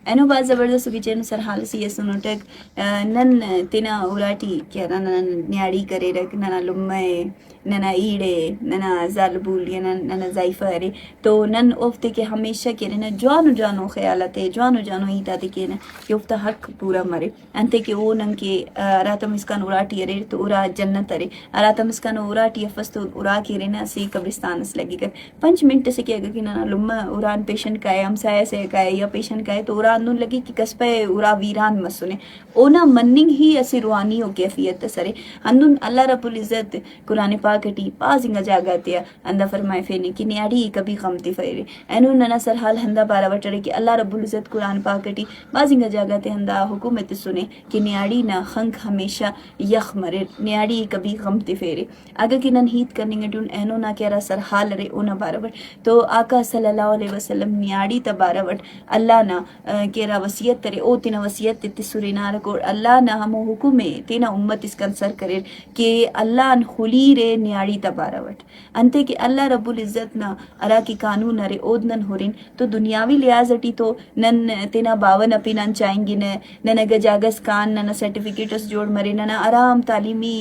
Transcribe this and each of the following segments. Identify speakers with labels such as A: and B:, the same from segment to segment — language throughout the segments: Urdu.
A: اینو باز زبردست ویچینو سر حال سی یسونو ٹک نن تینا اوراٹی کیا نن نیاڑی کرے رک ننا لمے ننا ایڑے ننا زالبول یا ننا زائفہ ارے تو نن افتے کہ ہمیشہ کہ ننا جوانو خیالات جوانو ایتا تے کہ افتا حق پورا مرے انتے کہ او نن کہ راتم اسکان اوراٹی ارے تو اورا جنت ارے راتم اسکان اوراٹی افس تو اورا کے رنا سی قبرستان اس لگی کر 5 منٹ سے کہ اگر ننا لمہ اوران پیشنٹ کائے ہمسایہ سے کائے یا پیشنٹ کائے تو اورا اندون لگی کہ کسپے اورا ویران مسنے اونا مننگ ہی اسی روحانی و کیفیت سرے اندون اللہ رب العزت قرآن پاکٹی پازنگا جاگاتیا اندہ فرمائے فینے کہ نیاڑی کبھی غمتی فیرے اینو ننا سر حال ہندہ بارا وٹرے کہ اللہ رب العزت قرآن پاکٹی پازنگا جاگاتے ہندہ حکومت سنے کہ نیاڑی نا خنک ہمیشہ یخ مرے نیاڑی کبھی غمتی فیرے اگر کہ نن ہیت کرنیں گے ڈون اینو نا کہہ رہا سر حال رے اونا بارا وٹ تو آقا صلی اللہ علیہ وسلم نیاڑی تا بارا وٹ اللہ نا کہہ رہا وسیعت ترے او تینا وسیعت تی سوری نارکوڑ اللہ نا ہمو حکومے تینا امت اس کن سر کرے کہ اللہ ان خلیرے نیاڑی تبارا وٹ انتے کہ اللہ رب العزت نا ارا کی قانون ارے اودنن ہورین تو دنیاوی لحاظ اٹی تو نن تینا باون اپی نن چاہیں گی نن اگا جاگس کان نن سرٹیفکیٹس جوڑ مرے نن آرام تعلیمی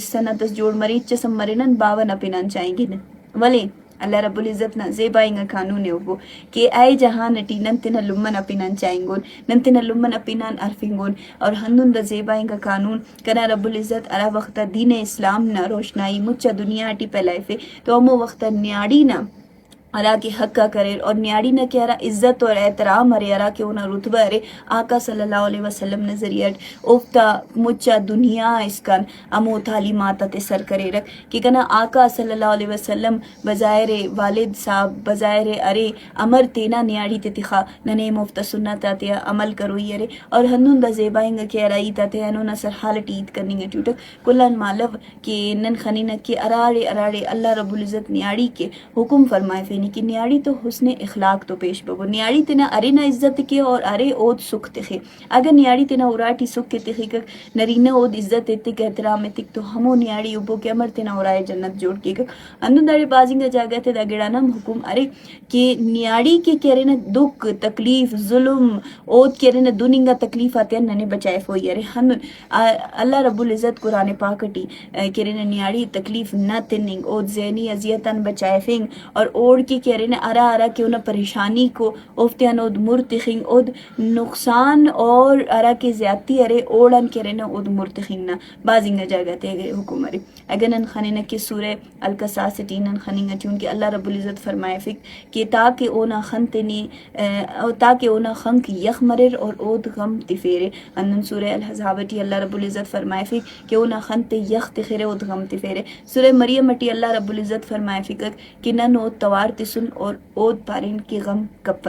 A: سندس جوڑ مرے چسم مرے نن باون اپی نن چاہیں گی ولی اللہ رب العزت نا زیبائیں گا قانون ہے وہ کہ اے جہان اٹی نن تینا لمن اپی نن چاہیں گون نن تینا لمن اپی نن عرفنگون اور ہندن دا زیبائیں گا قانون کنا رب العزت ارا وقتا دین اسلام نا روشنائی مچا دنیا اٹی پہلائے فے تو ہمو وقتا نیاڑی نا ارا کے حق کا کرے اور نیاڑی نہ کہ ارا عزت اور احترام ارے ارا کے انہا رتبہ ارے آقا صلی اللہ علیہ وسلم نظریت افتا مچا دنیا اس کن امو تعلیمات تے سر کرے رکھ کہ کنا آقا صلی اللہ علیہ وسلم بظاہر والد صاحب بظاہر ارے امر تینا نیاڑی تے تخا ننے مفت سنت تیا عمل کروئی ارے اور ہنون دا زیبائیں گا کہ ارائی تاتے ہنو نا سر حالت عید کرنی گا ٹوٹک کلن مالو کہ نن خنینک کہ اراڑے اللہ رب العزت نیاڑی کے حکم فرمائے فینی کہ نیاڑی تو حسن اخلاق تو پیش بگو نیاڑی تینا ارے نا عزت کے اور ارے اود سکھ تخے اگر نیاڑی تینا اوراٹی سکھ کے تخے کر نرینہ اود عزت اتک احترام اتک تو ہمو نیاڑی ابو کے امر تینا اورائے جنت جوڑ کے کر اندن داڑے بازنگا جاگا تے دا گڑانم حکم ارے کہ نیاڑی کے کہہ رہے نا دکھ تکلیف ظلم اود کہہ رہے نا دننگا تکلیف آتے ننے بچائے فوئی ارے ہندن اللہ رب العزت قرآن پاکٹی کہہ رہے نا نیاڑی تکلیف نہ تننگ اود ذہنی اذیتاً بچائے فنگ اور اوڑ کی کہہ رہے نا ارا کہ انہا پریشانی کو افتیان اود مرتخنگ اود نقصان اور ارا کے زیادتی ارے اوڑن کہہ رہے نا اود مرتخنگ نا بازنگا جاگاتے اگر حکم ارے اگر نن خانینا کی سورہ القصاص نن خانینا چونکہ اللہ رب العزت فرمائے فک کہ تاکہ اونا خنتنی تاکہ اونا خنک یخ مرر اور اود غم تفیرے اندن سورہ الحزابٹی اللہ رب العزت فرمائے فک کہ اونا خنت یخ تخیرے اود غم تفیرے سورہ مریم اٹی اللہ رب العزت فرمائے فکر کہ نن اود توار تسن اور اود پارین کی غم کپ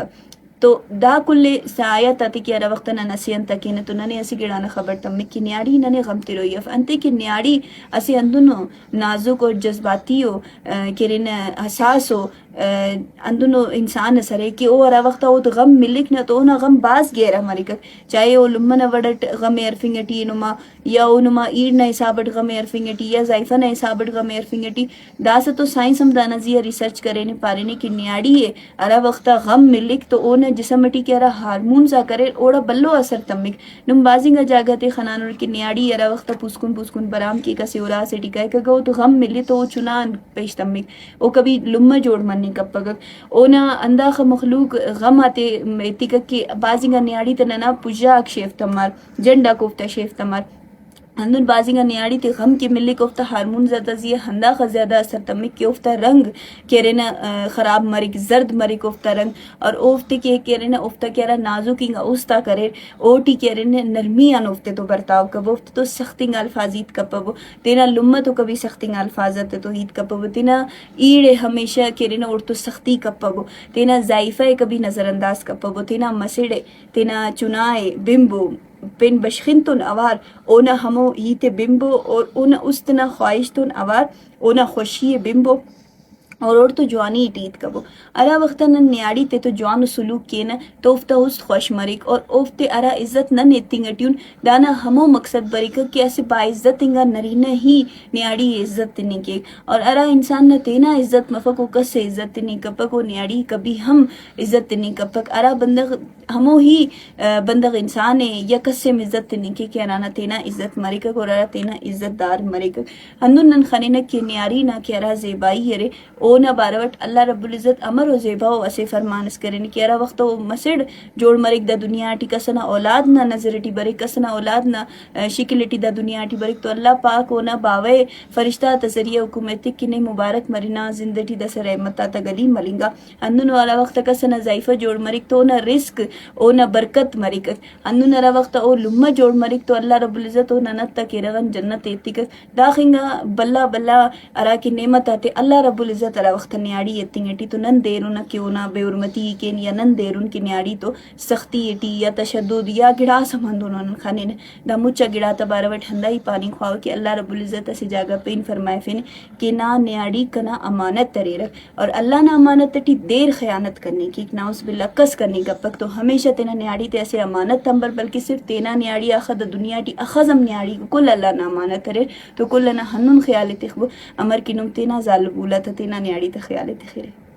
A: تو دا کلے سایت آتی کہ ارا وقتا نسی انتا تو ننے اسی گڑانا خبر تمک کی نیاڑی ننے غمتی روئی اف انتے کی نیاڑی اسی اندنو نازک اور جذباتی ہو کرن حساس ہو اندنو انسان سرے کہ او ارا وقتا او غم ملک نہ تو اونا غم باز گیر ہماری کر چاہے او لمن وڑٹ غم ارفنگٹی نما یا او نما ایڑ نہ حسابت غم ارفنگٹی یا زائفہ نہ حسابت غم ارفنگٹی دا سا تو سائنس ہم دانا زیا ریسرچ کرے نے پارے نے کہ نیاڑی ہے ارا وقتا غم ملک تو اونا جسمٹی کے ارا ہارمون سا کرے اوڑا بلو اثر تمک نم بازنگا جاگاتے خنانور کی نیاڑی ارا وقتا پوسکن برام کی کسی اورا سے ٹکائے کہ او تو غم ملے تو او چنان پیش تمک او کبھی لمہ جوڑ منی کپگک اونا انداخ مخلوق غم آتے تکک کی بازنگا نیاڑی تننا پجاک شیف تمار جنڈا کوفتا شیف تمار ہندن بازنگا نیاڑی تے غم کی ملی کوفتا ہارمون زیادہ زیہ ہنداخ زیادہ اثر تمک کی افتا رنگ کہرنا خراب مرک زرد مرک افتا رنگ اور اوفتے کے کہرنا افتا کہرا نازو کنگا اوستا کرے اوٹی کہرنا نرمی آن افتے تو برتاو کب افتا تو سختنگ الفاظیت کپبو تینا لمہ تو کبھی سختنگ الفاظت تو ہیت کپبو تینا ایڑے ہمیشہ کہرنا اور تو سختی کپبو تینا زائفہ کبھی نظر انداز کپبو تینا مسڑے تینا چنائے بمبو پن بشخنتن اوار اونا ہمو ہیتے بمبو اور اونا استنا خواہشتن اوار اونا خوشی بمبو اور تو جوانی ٹیت کبو ارا وقتا نن نیاڑی تے تو جوان سلوک کینا توفتا اس خوش مرک اور اوفتے ارا عزت نن اتنگٹیون دانا ہمو مقصد بریک کہ اسے با عزت انگا نرینہ ہی نیاڑی عزت تنی کے اور ارا انسان نہ تینا عزت مفکو کس سے عزت تنی کپکو نیاڑی کبھی ہم عزت تنی کپک ارا بندغ ہمو ہی بندغ انسان یا کس سے عزت تنی کے ارانا تینا عزت مرک اور ارا تینا عزت دار مرک ہندن نن خنینک کے نیاری نہ کہ ارا زیبائی ارے او نہ باروٹ اللہ رب العزت امر و زیبا و اسے فرمانس کرن کہ ارا وقت مسڑ جوڑ مرک دا دنیا ٹی کسنا اولاد نہ نظر ٹی برک کسنا اولاد نہ شکل ٹی دا دنیا ٹی برک تو اللہ پاک اونا باوے فرشتہ تذریعہ حکومت کنے مبارک مرنا زندگی دا سر رحمت تا گلی ملنگا اندن والا وقت کسنا ضعیفہ جوڑ مرک تو نہ رزق او نہ برکت مرک اندن والا وقت او لمہ جوڑ مرک تو اللہ رب العزت او نہ نت کے رغن جنت ایتک داخنگا بلا بلا ارا کی نعمت آتے اللہ رب العزت ارا وقت نیاڑی اتنگٹی تو نن دیرون کیونا بے حرمتی کین یا نن دیرون کی نیاڑی تو سختی اٹی یا تشدد یا گڑا سمندون خانین دا مچا گڑا تباروٹ ہندائی پانی خواہ کہ اللہ رب العزت سے جاگا پین فرمائے فین کہ نا نیاڑی کنا امانت ترے رکھ اور اللہ نا امانت ٹی دیر خیانت کرنے کی ناؤس باللہ کس کرنے کا پک تو ہمیشہ تینا نیاڑی تے ایسے امانت تمبر بلکہ صرف تینا نیاڑی اخد دنیا ٹی اخزم نیاڑی کل اللہ نا امانت ترے تو کل نا ہنن خیال تخبو امر کی نم تینا زال بولا تا تینا نیاڑی تا خیال تخیرے